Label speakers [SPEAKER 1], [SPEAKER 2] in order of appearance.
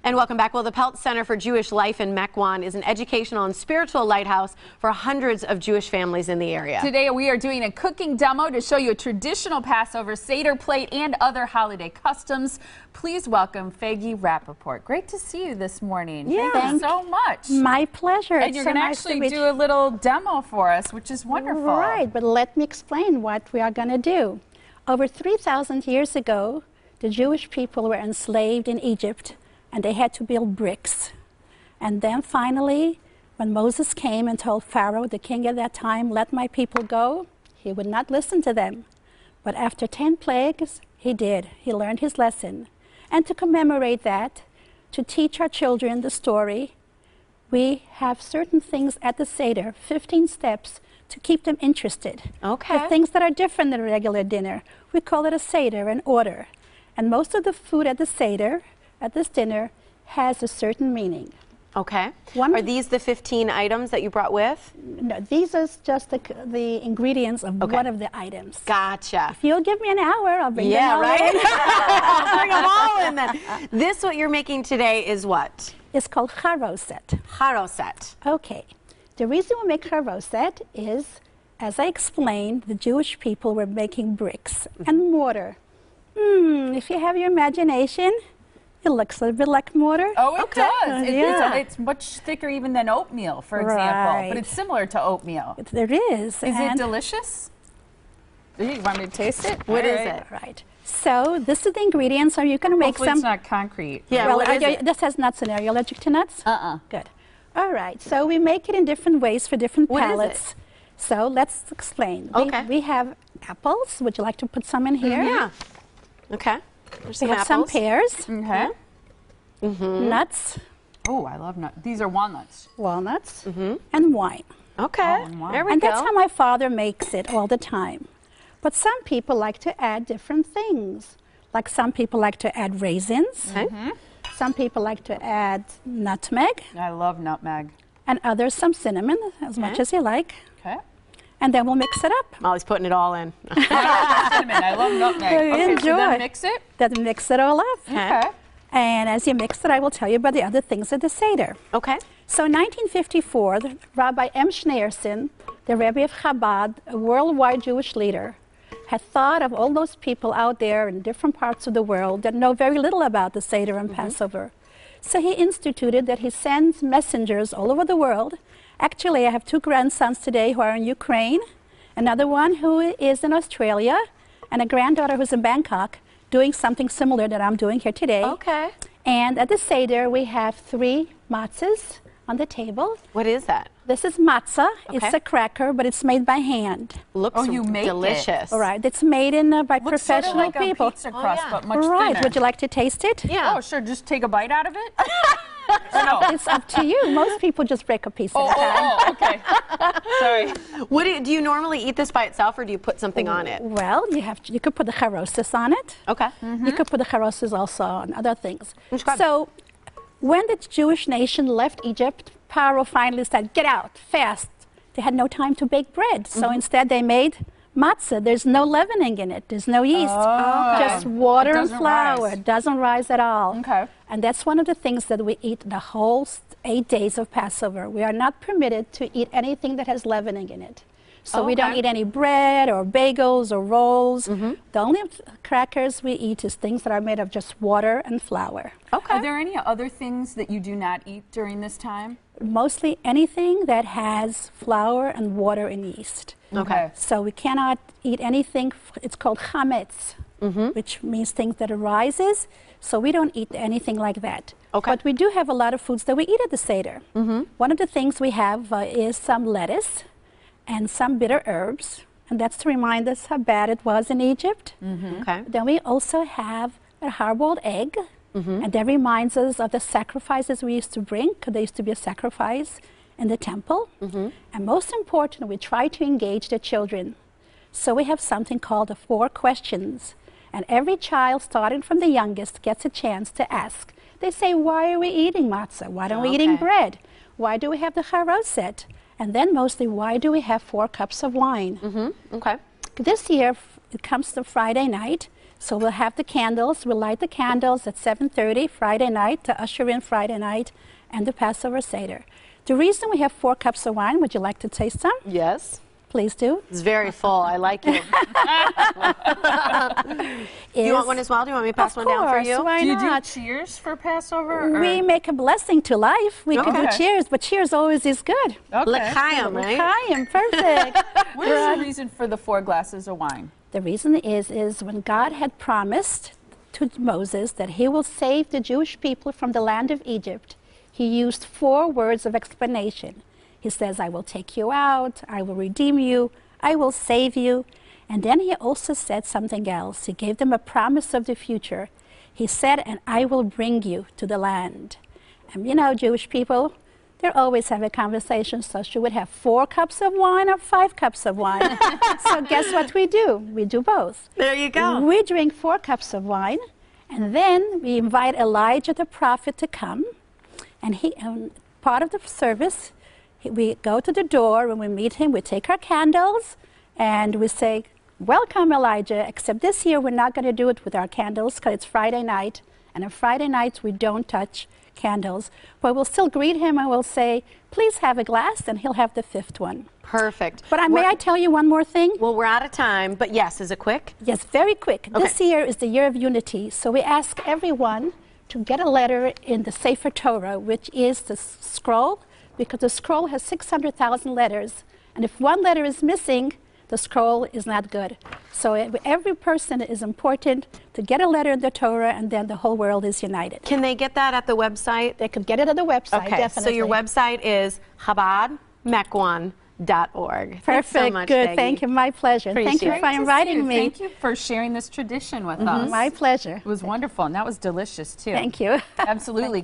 [SPEAKER 1] And welcome back. Well, the Peltz Center for Jewish Life in Mequon is an educational and spiritual lighthouse for hundreds of Jewish families in the area.
[SPEAKER 2] Today we are doing a cooking demo to show you a traditional Passover Seder plate and other holiday customs. Please welcome Faige Rapoport. Great to see you this morning.
[SPEAKER 3] Yeah.
[SPEAKER 2] Thank you so much.
[SPEAKER 3] My pleasure.
[SPEAKER 2] And you're going to actually do a little demo for us, which is wonderful.
[SPEAKER 3] Right, but let me explain what we are going to do. Over 3,000 years ago, the Jewish people were enslaved in Egypt, and they had to build bricks. And then finally, when Moses came and told Pharaoh, the king at that time, let my people go, he would not listen to them. But after 10 plagues, he did. He learned his lesson. And to commemorate that, to teach our children the story, we have certain things at the Seder, 15 steps, to keep them interested.
[SPEAKER 1] Okay.
[SPEAKER 3] The things that are different than a regular dinner. We call it a Seder, an order. And most of the food at the Seder, at this dinner, has a certain meaning.
[SPEAKER 1] Okay. Are these the 15 items that you brought with?
[SPEAKER 3] No, these are just the ingredients of one of the items.
[SPEAKER 1] Gotcha.
[SPEAKER 3] If you'll give me an hour, I'll bring them all in.
[SPEAKER 1] I'll bring them all in then. This, what you're making today, is what?
[SPEAKER 3] It's called Charoset.
[SPEAKER 1] Charoset.
[SPEAKER 3] Okay. The reason we make Charoset is, as I explained, the Jewish people were making bricks and mortar. If you have your imagination, it looks a little bit like mortar.
[SPEAKER 2] Oh, it does.
[SPEAKER 3] Yeah.
[SPEAKER 2] It's much thicker even than oatmeal, for example. But it's similar to oatmeal.
[SPEAKER 3] There is.
[SPEAKER 2] Is it delicious? You want me to taste it?
[SPEAKER 1] What is it?
[SPEAKER 3] Right. So this is the ingredients. Are you going to make
[SPEAKER 2] Hopefully
[SPEAKER 3] some?
[SPEAKER 2] It's not concrete.
[SPEAKER 1] Yeah.
[SPEAKER 3] Well,
[SPEAKER 1] what is it?
[SPEAKER 3] this has nuts in it. Are you allergic to nuts? Good. All right. So we make it in different ways for different palates.
[SPEAKER 1] Is it?
[SPEAKER 3] So let's explain.
[SPEAKER 1] Okay.
[SPEAKER 3] We have apples. Would you like to put some in here?
[SPEAKER 1] Yeah. Okay. There's some
[SPEAKER 3] We have
[SPEAKER 1] apples.
[SPEAKER 3] some pears.
[SPEAKER 2] Okay.
[SPEAKER 3] Nuts.
[SPEAKER 2] Oh, I love nuts. These are walnuts.
[SPEAKER 3] Walnuts. And wine.
[SPEAKER 1] Okay.
[SPEAKER 2] and wine.
[SPEAKER 1] There we
[SPEAKER 3] And
[SPEAKER 1] go.
[SPEAKER 3] that's how my father makes it all the time. But some people like to add different things. Like some people like to add raisins.
[SPEAKER 1] Okay.
[SPEAKER 3] Some people like to add nutmeg.
[SPEAKER 2] I love nutmeg.
[SPEAKER 3] And others some cinnamon, as much as you like.
[SPEAKER 2] Okay.
[SPEAKER 3] And then we'll mix it up.
[SPEAKER 1] Molly's putting it all in.
[SPEAKER 2] Cinnamon. I love nutmeg. Okay, so
[SPEAKER 3] Enjoy.
[SPEAKER 2] then mix it.
[SPEAKER 3] Then mix it all up.
[SPEAKER 2] Okay.
[SPEAKER 3] And as you mix it, I will tell you about the other things at the Seder.
[SPEAKER 1] Okay.
[SPEAKER 3] So in 1954, the Rabbi M. Schneerson, the Rebbe of Chabad, a worldwide Jewish leader, had thought of all those people out there in different parts of the world that know very little about the Seder and Passover. So he instituted that he sends messengers all over the world. Actually, I have 2 grandsons today who are in Ukraine, another one who is in Australia, and a granddaughter who's in Bangkok doing something similar that I'm doing here today.
[SPEAKER 1] Okay.
[SPEAKER 3] And at the Seder, we have 3 matzahs on the table.
[SPEAKER 1] What is that?
[SPEAKER 3] This is matzah.
[SPEAKER 1] Okay.
[SPEAKER 3] It's a cracker, but it's made by hand.
[SPEAKER 1] Looks
[SPEAKER 2] you make it.
[SPEAKER 1] delicious.
[SPEAKER 3] All right. It's made in by
[SPEAKER 2] Looks
[SPEAKER 3] professional
[SPEAKER 2] sort of like
[SPEAKER 3] people.
[SPEAKER 2] a pizza crust, but much
[SPEAKER 3] Right.
[SPEAKER 2] thinner.
[SPEAKER 3] Would you like to taste it?
[SPEAKER 1] Yeah.
[SPEAKER 2] Oh, sure. Just take a bite out of it? Or no?
[SPEAKER 3] It's up to you. Most people just break a piece at a time.
[SPEAKER 2] Oh, okay. Sorry.
[SPEAKER 1] What do you normally eat this by itself, or do you put something on it?
[SPEAKER 3] Well, you could put the charoset on it.
[SPEAKER 1] Okay.
[SPEAKER 3] You could put the charoset also on other things.
[SPEAKER 1] Okay.
[SPEAKER 3] So when the Jewish nation left Egypt, Pharaoh finally said, get out, fast. They had no time to bake bread. So instead they made matzah. There's no leavening in it. There's no yeast. Just water and flour.
[SPEAKER 2] Rise.
[SPEAKER 3] It doesn't rise at all.
[SPEAKER 2] Okay.
[SPEAKER 3] And that's one of the things that we eat the whole 8 days of Passover. We are not permitted to eat anything that has leavening in it. So we don't eat any bread or bagels or rolls. The only crackers we eat is things that are made of just water and flour.
[SPEAKER 1] Okay.
[SPEAKER 2] Are there any other things that you do not eat during this time?
[SPEAKER 3] Mostly anything that has flour and water and yeast.
[SPEAKER 2] Okay.
[SPEAKER 3] So we cannot eat anything, it's called chametz, which means things that arises. So we don't eat anything like that.
[SPEAKER 1] Okay.
[SPEAKER 3] But we do have a lot of foods that we eat at the Seder. One of the things we have is some lettuce and some bitter herbs. And that's to remind us how bad it was in Egypt.
[SPEAKER 1] Okay.
[SPEAKER 3] Then we also have a hard-boiled egg. And that reminds us of the sacrifices we used to bring, because there used to be a sacrifice in the temple. And most important, we try to engage the children. So we have something called the 4 questions. And every child, starting from the youngest, gets a chance to ask. They say, why are we eating matzah? Why aren't we eating bread? Why do we have the charoset? And then mostly, why do we have 4 cups of wine?
[SPEAKER 1] Okay.
[SPEAKER 3] This year, it comes to Friday night. So we'll have the candles. We'll light the candles at 7:30 Friday night to usher in Friday night and the Passover Seder. The reason we have 4 cups of wine, would you like to taste some?
[SPEAKER 1] Yes.
[SPEAKER 3] Please do.
[SPEAKER 1] It's very full. I like it. You want one as well? Do you want me to pass one down for you?
[SPEAKER 3] Why
[SPEAKER 2] Do you
[SPEAKER 3] not?
[SPEAKER 2] do cheers for Passover?
[SPEAKER 3] We make a blessing to life. We could do
[SPEAKER 2] Okay.
[SPEAKER 3] cheers, but cheers always is good.
[SPEAKER 2] Okay.
[SPEAKER 1] L'chaim, right?
[SPEAKER 3] L'chaim, perfect.
[SPEAKER 2] What is the reason for the 4 glasses of wine?
[SPEAKER 3] The reason is when God had promised to Moses that he will save the Jewish people from the land of Egypt, he used 4 words of explanation. He says, I will take you out, I will redeem you, I will save you. And then he also said something else. He gave them a promise of the future. He said, and I will bring you to the land. And you know, Jewish people, they're always having conversations, so should we have 4 cups of wine or 5 cups of wine? So guess what we do? We do both.
[SPEAKER 1] There you go.
[SPEAKER 3] We drink 4 cups of wine, and then we invite Elijah the prophet to come. And part of the service, we go to the door. When we meet him, we take our candles, and we say, welcome, Elijah, except this year we're not going to do it with our candles because it's Friday night, and on Friday nights we don't touch candles. But we'll still greet him, and we'll say, please have a glass, and he'll have the 5th one.
[SPEAKER 1] Perfect.
[SPEAKER 3] But may I tell you one more thing?
[SPEAKER 1] Well, we're out of time, but yes, is it quick?
[SPEAKER 3] Yes, very quick.
[SPEAKER 1] Okay.
[SPEAKER 3] This year is the year of unity, so we ask everyone to get a letter in the Sefer Torah, which is the scroll, because the scroll has 600,000 letters, and if one letter is missing, the scroll is not good. So every person is important to get a letter in the Torah, and then the whole world is united.
[SPEAKER 1] Can they get that at the website?
[SPEAKER 3] They could get it at the website,
[SPEAKER 1] Okay,
[SPEAKER 3] definitely.
[SPEAKER 1] so your website is chabadmequon.org.
[SPEAKER 3] Perfect,
[SPEAKER 1] Thanks so much,
[SPEAKER 3] good,
[SPEAKER 1] Faige.
[SPEAKER 3] thank you, my pleasure. Thank
[SPEAKER 1] Appreciate
[SPEAKER 3] you
[SPEAKER 1] it.
[SPEAKER 3] for inviting me.
[SPEAKER 2] Thank you for sharing this tradition with us.
[SPEAKER 3] My pleasure.
[SPEAKER 2] It was wonderful, and that was delicious, too.
[SPEAKER 3] Thank you.
[SPEAKER 2] Absolutely.